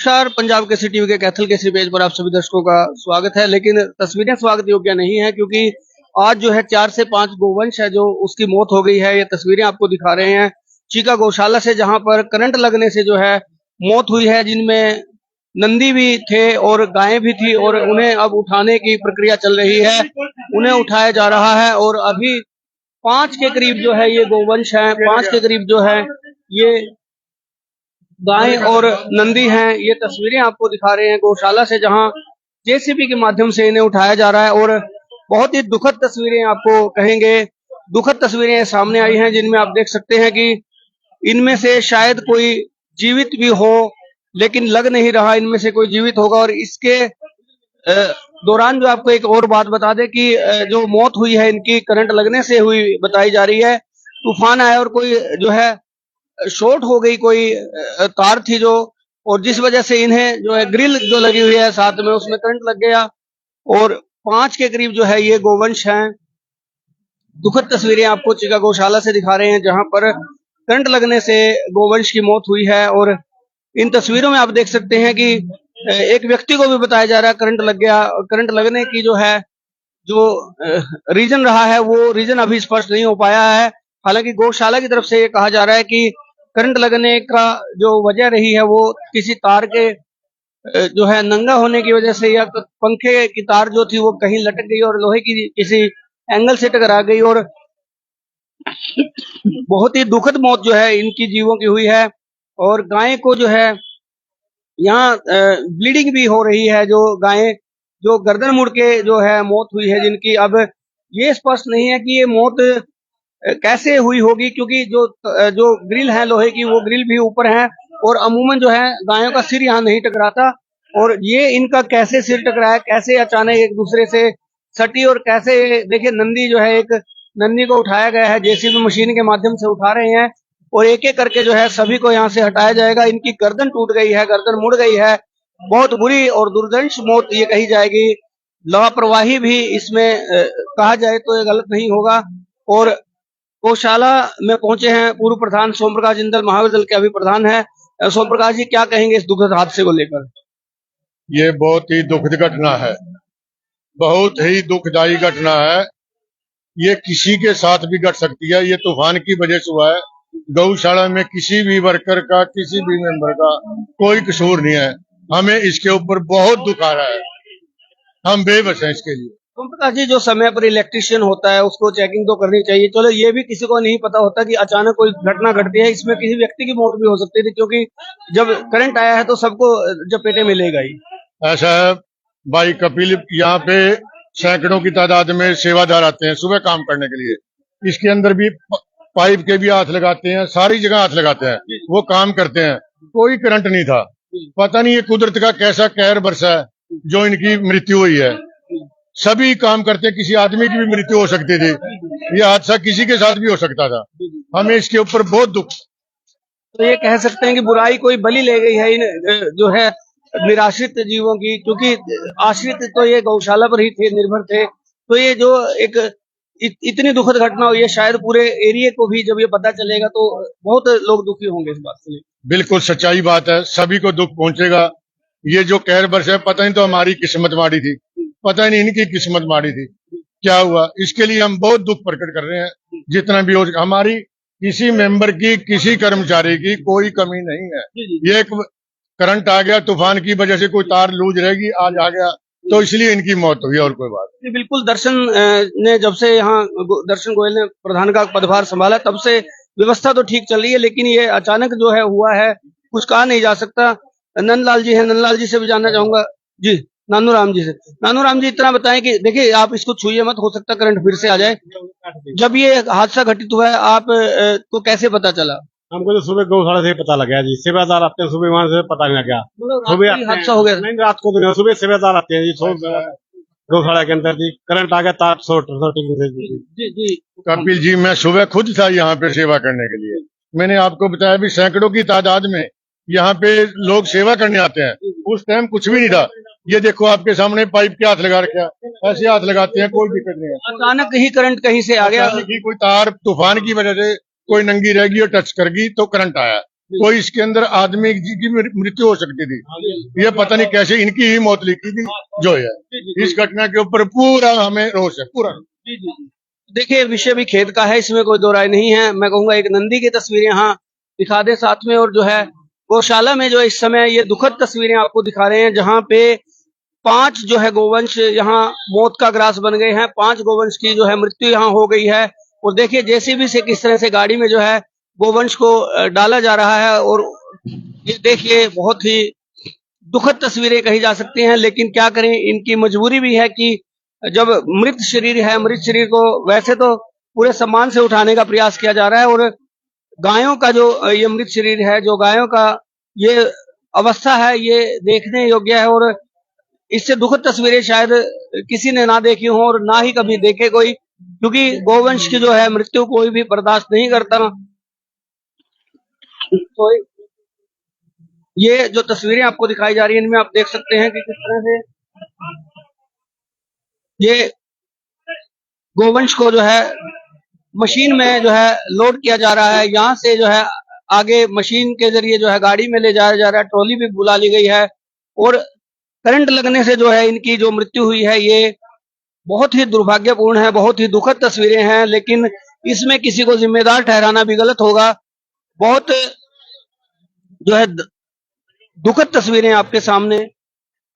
नमस्कार, पंजाब केसरी टीवी के कैथल केसरी पेज पर आप सभी दर्शकों का स्वागत है। लेकिन तस्वीरें स्वागत योग्य नहीं है क्योंकि आज जो है 4 से 5 गोवंश है जो उसकी मौत हो गई है। ये तस्वीरें आपको दिखा रहे हैं चीका गौशाला से, जहां पर करंट लगने से जो है मौत हुई है, जिनमें नंदी भी थे और गायें भी थी और उन्हें अब उठाने की प्रक्रिया चल रही है। उन्हें उठाया जा रहा है और अभी 5 के करीब जो है ये गोवंश है, 5 के करीब जो है ये गाय और नंदी हैं। ये तस्वीरें आपको दिखा रहे हैं गौशाला से, जहां जेसीबी के माध्यम से इन्हें उठाया जा रहा है। और बहुत ही दुखद तस्वीरें आपको कहेंगे, दुखद तस्वीरें सामने आई हैं, जिनमें आप देख सकते हैं कि इनमें से शायद कोई जीवित भी हो, लेकिन लग नहीं रहा इनमें से कोई जीवित होगा। और इसके दौरान जो आपको एक और बात बता दें कि जो मौत हुई है इनकी करंट लगने से हुई बताई जा रही है। तूफान आया और कोई जो है शॉर्ट हो गई, कोई तार थी जो, और जिस वजह से इन्हें जो है ग्रिल जो लगी हुई है साथ में, उसमें करंट लग गया और 5 के करीब जो है ये गोवंश हैं। दुखद तस्वीरें आपको चीका गौशाला से दिखा रहे हैं, जहां पर करंट लगने से गोवंश की मौत हुई है। और इन तस्वीरों में आप देख सकते हैं कि एक व्यक्ति को भी बताया जा रहा है करंट लग गया। करंट लगने की जो है जो रीजन रहा है वो रीजन अभी स्पष्ट नहीं हो पाया है। हालांकि गौशाला की तरफ से ये कहा जा रहा है कि करंट लगने का जो वजह रही है वो किसी तार के जो है नंगा होने की वजह से, या पंखे की तार जो थी वो कहीं लटक गई और लोहे की किसी एंगल से टकरा गई। और बहुत ही दुखद मौत जो है इनकी जीवों की हुई है। और गाय को जो है यहाँ ब्लीडिंग भी हो रही है। जो गायें जो गर्दन मुड़ के जो है मौत हुई है जिनकी, अब ये स्पष्ट नहीं है कि ये मौत कैसे हुई होगी, क्योंकि जो ग्रिल है लोहे की वो ग्रिल भी ऊपर है और अमूमन जो है गायों का सिर यहाँ नहीं टकराता। और ये इनका कैसे सिर टकराया, कैसे अचानक एक दूसरे से सटी, और कैसे देखिए नंदी जो है, एक नंदी को उठाया गया है, जेसीबी मशीन के माध्यम से उठा रहे हैं और एक एक करके जो है सभी को यहाँ से हटाया जाएगा। इनकी गर्दन टूट गई है, गर्दन मुड़ गई है, बहुत बुरी और दुर्दंश मौत ये कही जाएगी। लापरवाही भी इसमें कहा जाए तो ये गलत नहीं होगा। और गौशाला में पहुंचे हैं पूर्व प्रधान सोम प्रकाश जिंदल, महावीर दल के अभी प्रधान है। सोम प्रकाश जी, क्या कहेंगे इस दुखद हादसे को लेकर? ये बहुत ही दुखद घटना है, बहुत ही दुखदायी घटना है। ये किसी के साथ भी घट सकती है। ये तूफान की वजह से हुआ है। गौशाला में किसी भी वर्कर का, किसी भी मेंबर का कोई कसूर नहीं है। हमें इसके ऊपर बहुत दुख आ रहा है, हम बेबस हैं इसके लिए। सोम प्रकाश जी, जो समय पर इलेक्ट्रिशियन होता है उसको चेकिंग तो करनी चाहिए, चलो ये भी किसी को नहीं पता होता कि अचानक कोई घटना घटती है, इसमें किसी व्यक्ति की मौत भी हो सकती थी, क्योंकि जब करंट आया है तो सबको जपेटे मिलेगा ही। ऐसा है भाई कपिल, यहाँ पे सैकड़ों की तादाद में सेवादार आते हैं सुबह काम करने के लिए। इसके अंदर भी पाइप के भी हाथ लगाते हैं, सारी जगह हाथ लगाते हैं, वो काम करते हैं। कोई करंट नहीं था। पता नहीं ये कुदरत का कैसा कहर बरसा है जो इनकी मृत्यु हुई है। सभी काम करते हैं, किसी आदमी की भी मृत्यु हो सकती थी, यह हादसा किसी के साथ भी हो सकता था। हमें इसके ऊपर बहुत दुख। तो ये कह सकते हैं कि बुराई कोई बलि ले गई है इन जो है निराश्रित जीवों की, क्योंकि आश्रित तो ये गौशाला पर ही थे, निर्भर थे। तो ये जो एक इतनी दुखद घटना हुई है, शायद पूरे एरिया को भी जब ये पता चलेगा तो बहुत लोग दुखी होंगे इस बात से। बिल्कुल सच्चाई बात है, सभी को दुख पहुंचेगा। ये जो कहर बरस है, पता नहीं तो हमारी किस्मत माड़ी थी, पता नहीं इनकी किस्मत माड़ी थी, क्या हुआ। इसके लिए हम बहुत दुख प्रकट कर रहे हैं। जितना भी हो, हमारी किसी मेंबर की, किसी कर्मचारी की कोई कमी नहीं है। ये एक करंट आ गया, तूफान की वजह से कोई तार लूज रहेगी, आज आ गया तो इसलिए इनकी मौत हुई, और कोई बात नहीं। बिल्कुल, दर्शन ने जब से यहाँ दर्शन गोयल ने प्रधान का पदभार संभाला तब से व्यवस्था तो ठीक चल रही है, लेकिन ये अचानक जो है हुआ है, कुछ कहा नहीं जा सकता। नंदलाल जी हैं, नंदलाल जी से भी जानना चाहूंगा जी, नानूराम जी से। नानूराम जी, इतना बताएं कि देखिए आप इसको छुइए मत, हो सकता करंट फिर से आ जाए। जब ये हादसा घटित हुआ है आप को कैसे पता चला? हमको तो सुबह गौशाला से पता लग गया जी, सेवादार आते हैं सुबह, वहां से पता नहीं लगा। सुबह हादसा हो गया? नहीं, रात को तो नहीं, सुबह सेवादार आते हैं जी, गौशाला के अंदर जी करंट आ गया, तार जी जी। कपिल जी, मैं सुबह खुद था यहाँ पे सेवा करने के लिए। मैंने आपको बताया भी, सैकड़ों की तादाद में यहाँ पे लोग सेवा करने आते हैं। उस टाइम कुछ भी नहीं था। ये देखो आपके सामने पाइप के हाथ लगा रखा, ऐसे हाथ लगाते हैं, कोई दिक्कत नहीं है। अचानक ही करंट कहीं से आ गया, कोई तार तूफान की वजह से कोई नंगी रहेगी और टच करगी तो करंट आया। कोई इसके अंदर आदमी की मृत्यु हो सकती थी। ये पता नहीं कैसे इनकी ही मौत लिखी थी जो है। इस घटना के ऊपर पूरा हमें रोष है, पूरा। देखिए विषय भी खेद का है, इसमें कोई दो राय नहीं है। मैं कहूंगा एक नंदी की तस्वीरें यहाँ दिखा दे साथ में, और जो है गौशाला में जो इस समय ये दुखद तस्वीरें आपको दिखा रहे हैं, जहाँ पे 5 जो है गोवंश यहाँ मौत का ग्रास बन गए हैं। 5 गोवंश की जो है मृत्यु यहाँ हो गई है। और देखिए जेसीबी से किस तरह से गाड़ी में जो है गोवंश को डाला जा रहा है। और ये देखिए बहुत ही दुखद तस्वीरें कही जा सकती हैं, लेकिन क्या करें, इनकी मजबूरी भी है कि जब मृत शरीर है, मृत शरीर को वैसे तो पूरे सम्मान से उठाने का प्रयास किया जा रहा है, और गायों का जो ये मृत शरीर है, जो गायों का ये अवस्था है, ये देखने योग्य है। और इससे दुखद तस्वीरें शायद किसी ने ना देखी हो और ना ही कभी देखे कोई, क्योंकि गोवंश की जो है मृत्यु कोई भी बर्दाश्त नहीं करता। तो ये जो तस्वीरें आपको दिखाई जा रही है, इनमें आप देख सकते हैं कि किस तरह से ये गोवंश को जो है मशीन में जो है लोड किया जा रहा है। यहाँ से जो है आगे मशीन के जरिए जो है गाड़ी में ले जाया जा रहा है। ट्रॉली भी बुला ली गई है, और करंट लगने से जो है इनकी जो मृत्यु हुई है, ये बहुत ही दुर्भाग्यपूर्ण है, बहुत ही दुखद तस्वीरें हैं। लेकिन इसमें किसी को जिम्मेदार ठहराना भी गलत होगा। बहुत जो है दुखद तस्वीरें आपके सामने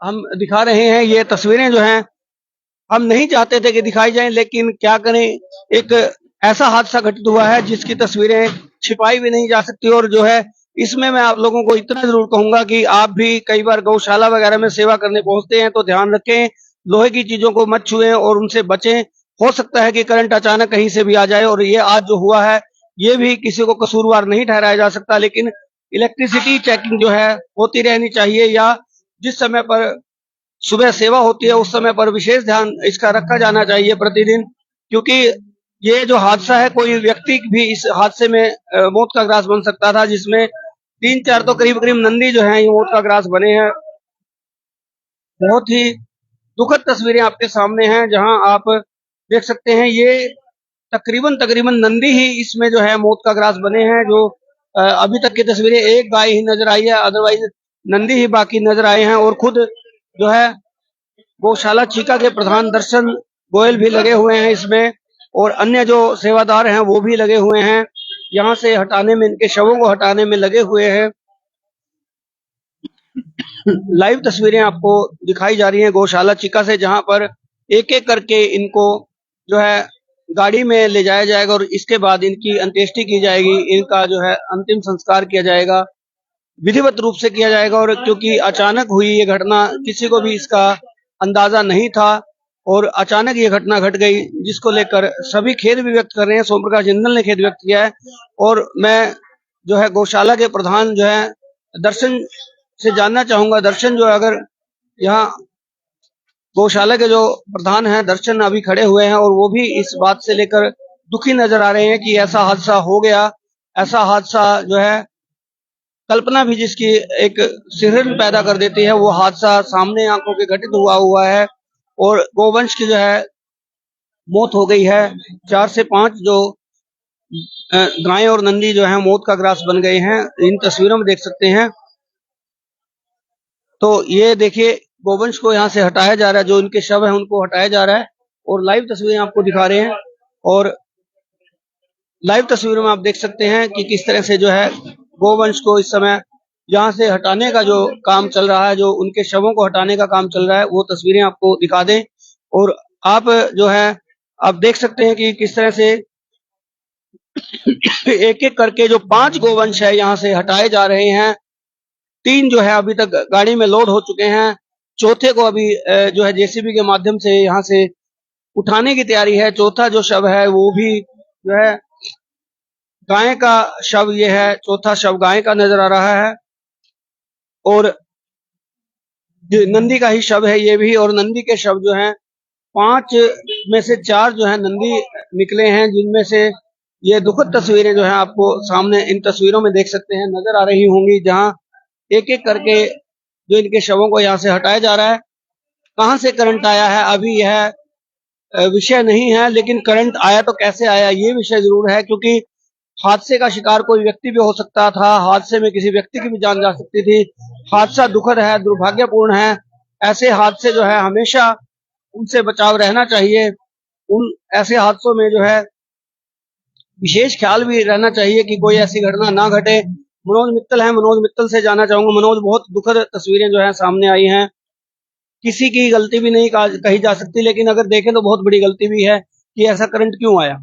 हम दिखा रहे हैं। ये तस्वीरें जो हैं हम नहीं चाहते थे कि दिखाई जाएं, लेकिन क्या करें, एक ऐसा हादसा घटित हुआ है जिसकी तस्वीरें छिपाई भी नहीं जा सकती। और जो है इसमें मैं आप लोगों को इतना जरूर कहूंगा कि आप भी कई बार गौशाला वगैरह में सेवा करने पहुंचते हैं तो ध्यान रखें, लोहे की चीजों को मत छुएं और उनसे बचें। हो सकता है कि करंट अचानक कहीं से भी आ जाए, और ये आज जो हुआ है ये भी किसी को कसूरवार नहीं ठहराया जा सकता। लेकिन इलेक्ट्रिसिटी चेकिंग जो है होती रहनी चाहिए, या जिस समय पर सुबह सेवा होती है उस समय पर विशेष ध्यान इसका रखा जाना चाहिए प्रतिदिन, क्योंकि ये जो हादसा है, कोई व्यक्ति भी इस हादसे में मौत का ग्रास बन सकता था, जिसमें 3-4 तो करीब करीब नंदी जो है ये मौत का ग्रास बने हैं। बहुत ही दुखद तस्वीरें आपके सामने हैं, जहां आप देख सकते हैं ये तकरीबन नंदी ही इसमें जो है मौत का ग्रास बने हैं। जो अभी तक की तस्वीरें एक गाय ही नजर आई है, अदरवाइज नंदी ही बाकी नजर आए हैं। और खुद जो है गौशाला चीका के प्रधान दर्शन गोयल भी लगे हुए हैं इसमें, और अन्य जो सेवादार हैं वो भी लगे हुए हैं, यहाँ से हटाने में, इनके शवों को हटाने में लगे हुए हैं। लाइव तस्वीरें आपको दिखाई जा रही हैं गौशाला चीका से, जहां पर एक एक करके इनको जो है गाड़ी में ले जाया जाएगा और इसके बाद इनकी अंत्येष्टि की जाएगी, इनका जो है अंतिम संस्कार किया जाएगा, विधिवत रूप से किया जाएगा। और क्योंकि अचानक हुई ये घटना, किसी को भी इसका अंदाजा नहीं था और अचानक ये घटना घट गई, जिसको लेकर सभी खेद भी व्यक्त कर रहे हैं। सोम प्रकाश जिंदल ने खेद व्यक्त किया है, और मैं जो है गौशाला के प्रधान जो है दर्शन से जानना चाहूंगा। दर्शन जो है, अगर यहाँ गौशाला के जो प्रधान हैं दर्शन अभी खड़े हुए हैं, और वो भी इस बात से लेकर दुखी नजर आ रहे हैं कि ऐसा हादसा हो गया। ऐसा हादसा जो है कल्पना भी जिसकी एक सिहरन पैदा कर देती है, वो हादसा सामने आंखों के घटित हुआ है। और गोवंश की जो है मौत हो गई है। 4 से 5 जो गाय और नंदी जो है मौत का ग्रास बन गए हैं, इन तस्वीरों में देख सकते हैं। तो ये देखिए गोवंश को यहाँ से हटाया जा रहा है, जो इनके शव है उनको हटाया जा रहा है, और लाइव तस्वीरें आपको दिखा रहे हैं। और लाइव तस्वीरों में आप देख सकते हैं कि किस तरह से जो है गोवंश को इस समय यहाँ से हटाने का जो काम चल रहा है, जो उनके शवों को हटाने का काम चल रहा है, वो तस्वीरें आपको दिखा दें। और आप जो है आप देख सकते हैं कि किस तरह से एक एक करके जो 5 गोवंश है यहाँ से हटाए जा रहे हैं। 3 जो है अभी तक गाड़ी में लोड हो चुके हैं, चौथे को अभी जो है जेसीबी के माध्यम से यहाँ से उठाने की तैयारी है। चौथा जो शव है वो भी जो है गाय का शव, ये है चौथा शव गाय का नजर आ रहा है, और नंदी का ही शव है ये भी। और नंदी के शव जो है 5 में से 4 जो है नंदी निकले हैं, जिनमें से ये दुखद तस्वीरें जो है आपको सामने इन तस्वीरों में देख सकते हैं नजर आ रही होंगी, जहां एक एक करके जो इनके शवों को यहाँ से हटाया जा रहा है। कहां से करंट आया है अभी यह विषय नहीं है, लेकिन करंट आया तो कैसे आया ये विषय जरूर है, क्योंकि हादसे का शिकार कोई व्यक्ति भी हो सकता था, हादसे में किसी व्यक्ति की भी जान जा सकती थी। हादसा दुखद है, दुर्भाग्यपूर्ण है। ऐसे हादसे जो है हमेशा उनसे बचाव रहना चाहिए। उन ऐसे हादसों में जो है विशेष ख्याल भी रहना चाहिए कि कोई ऐसी घटना ना घटे। मनोज मित्तल है, मनोज मित्तल से जानना चाहूंगा। मनोज, बहुत दुखद तस्वीरें जो है सामने आई हैं। किसी की गलती भी नहीं कही जा सकती, लेकिन अगर देखें तो बहुत बड़ी गलती भी है कि ऐसा करंट क्यों आया।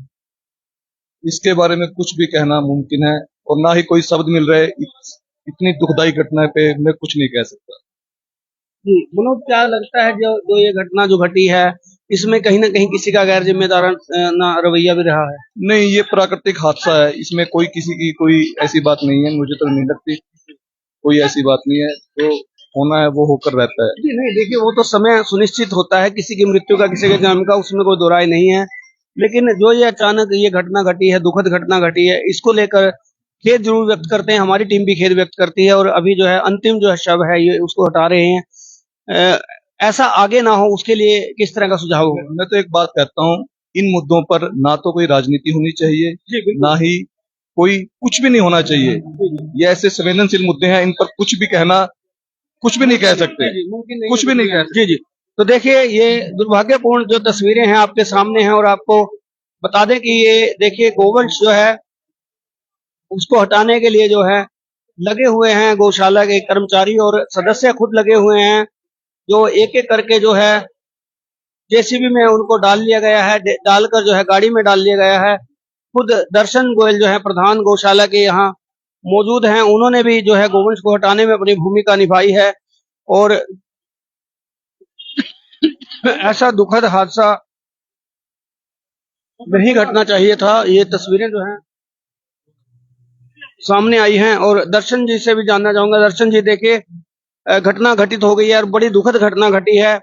इसके बारे में कुछ भी कहना मुमकिन है और ना ही कोई शब्द मिल रहे। इतनी दुखदाई घटना पे मैं कुछ नहीं कह सकता। जी मनोज, क्या लगता है जो जो ये घटना जो घटी है, इसमें कहीं ना कहीं किसी का गैर जिम्मेदाराना रवैया भी रहा है? नहीं, ये प्राकृतिक हादसा है, इसमें कोई किसी की कोई ऐसी बात नहीं है। मुझे तो नहीं लगती कोई ऐसी बात नहीं है। तो होना है वो होकर रहता है। जी नहीं, देखिए वो तो समय सुनिश्चित होता है, किसी की मृत्यु का, किसी के जन्म का, उसमें कोई दो राय नहीं है। लेकिन जो ये अचानक ये घटना घटी है, दुखद घटना घटी है, इसको लेकर खेद जरूर व्यक्त करते हैं। हमारी टीम भी खेद व्यक्त करती है और अभी जो है अंतिम जो है शव है ये उसको हटा रहे हैं। ऐसा आगे ना हो उसके लिए किस तरह का सुझाव होगा? मैं तो एक बात कहता हूँ, इन मुद्दों पर ना तो कोई राजनीति होनी चाहिए, ना ही कोई कुछ भी नहीं होना चाहिए। ये ऐसे संवेदनशील मुद्दे हैं, इन पर कुछ भी कहना, कुछ भी नहीं कह सकते, कुछ भी नहीं कह सकते। जी जी। तो देखिए ये दुर्भाग्यपूर्ण जो तस्वीरें हैं आपके सामने हैं, और आपको बता दें कि ये देखिए गोवंश जो है उसको हटाने के लिए जो है लगे हुए हैं गौशाला के कर्मचारी और सदस्य खुद लगे हुए हैं, जो एक एक करके जो है जेसीबी में उनको डाल लिया गया है, डालकर जो है गाड़ी में डाल लिया गया है। खुद दर्शन गोयल जो है प्रधान गौशाला के यहाँ मौजूद हैं, उन्होंने भी जो है गोवंश को हटाने में अपनी भूमिका निभाई है। और ऐसा दुखद हादसा नहीं घटना चाहिए था। ये तस्वीरें जो हैं सामने आई हैं और दर्शन जी से भी जानना चाहूंगा। दर्शन जी, देखिए घटना घटित हो गई है और बड़ी दुखद घटना घटी है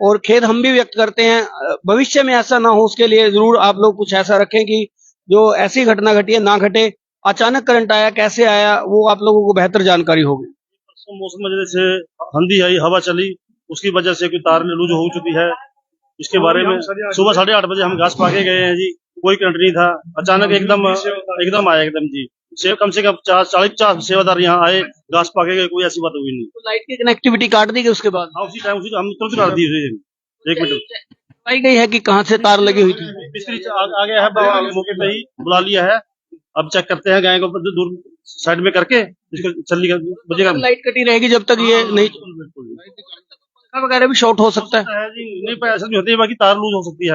और खेद हम भी व्यक्त करते हैं। भविष्य में ऐसा ना हो उसके लिए जरूर आप लोग कुछ ऐसा रखें कि जो ऐसी घटना घटी है ना घटे। अचानक करंट आया, कैसे आया, वो आप लोगों को बेहतर जानकारी होगी। मौसम वजह से आंधी आई, हवा चली, उसकी वजह से कोई तार लूज हो चुकी है। इसके बारे में सुबह 8:30 बजे हम घास पाके गए हैं जी, कोई करंट नहीं था। अचानक एकदम आया एकदम जी। कम से कम 40 सेवादार यहाँ आए, घास पाके गए, कोई ऐसी बात हुई नहीं। तो लाइट की कनेक्टिविटी काट दी गई उसके बाद? उसी टाइम हम तुरंत काट दी हुई। 1 मिनट पाई गई है कि कहाँ से तार लगी हुई थी? मिस्त्री आ गया है, मौके पे ही बुला लिया है। अब चेक करते हैं, गाय को दूर साइड में करके इसको चलने बजेगा। लाइट कटी रहेगी जब तक ये नहीं, पंखा वगैरह भी शॉर्ट हो सकता है जी। नहीं, ऐसा नहीं होती है, बाकी तार लूज हो सकती है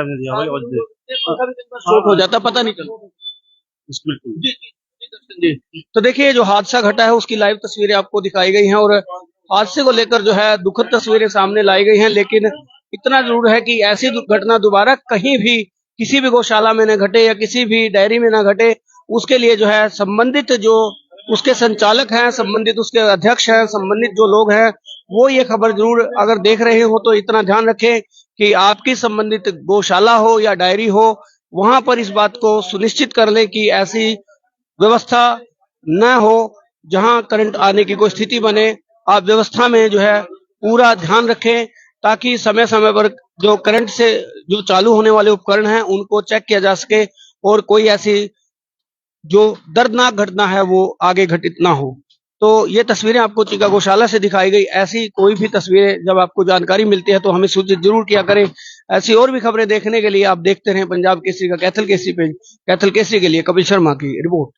शॉर्ट हो जाता, पता नहीं चलता। बिल्कुल। जी। तो देखिए जो हादसा घटा है उसकी लाइव तस्वीरें आपको दिखाई गई हैं और हादसे को लेकर जो है दुखद तस्वीरें सामने लाई गई हैं। लेकिन इतना जरूर है कि ऐसी घटना दोबारा कहीं भी किसी भी गौशाला में न घटे या किसी भी डेयरी में न घटे। उसके लिए जो है संबंधित जो उसके संचालक हैं, संबंधित उसके अध्यक्ष हैं, संबंधित जो लोग हैं, वो ये खबर जरूर अगर देख रहे हो तो इतना ध्यान रखें कि आपकी संबंधित गौशाला हो या डायरी हो, वहां पर इस बात को सुनिश्चित कर लें कि ऐसी व्यवस्था न हो जहां करंट आने की कोई स्थिति बने। आप व्यवस्था में जो है पूरा ध्यान रखें ताकि समय समय पर जो करंट से जो चालू होने वाले उपकरण हैं उनको चेक किया जा सके और कोई ऐसी जो दर्दनाक घटना है वो आगे घटित ना हो। तो ये तस्वीरें आपको चिका गौशाला से दिखाई गई। ऐसी कोई भी तस्वीरें जब आपको जानकारी मिलती है तो हमें सूचित जरूर किया करें। ऐसी और भी खबरें देखने के लिए आप देखते रहें पंजाब केसरी का कैथल केसरी पेज। कैथल केसरी के लिए कपिल शर्मा की रिपोर्ट।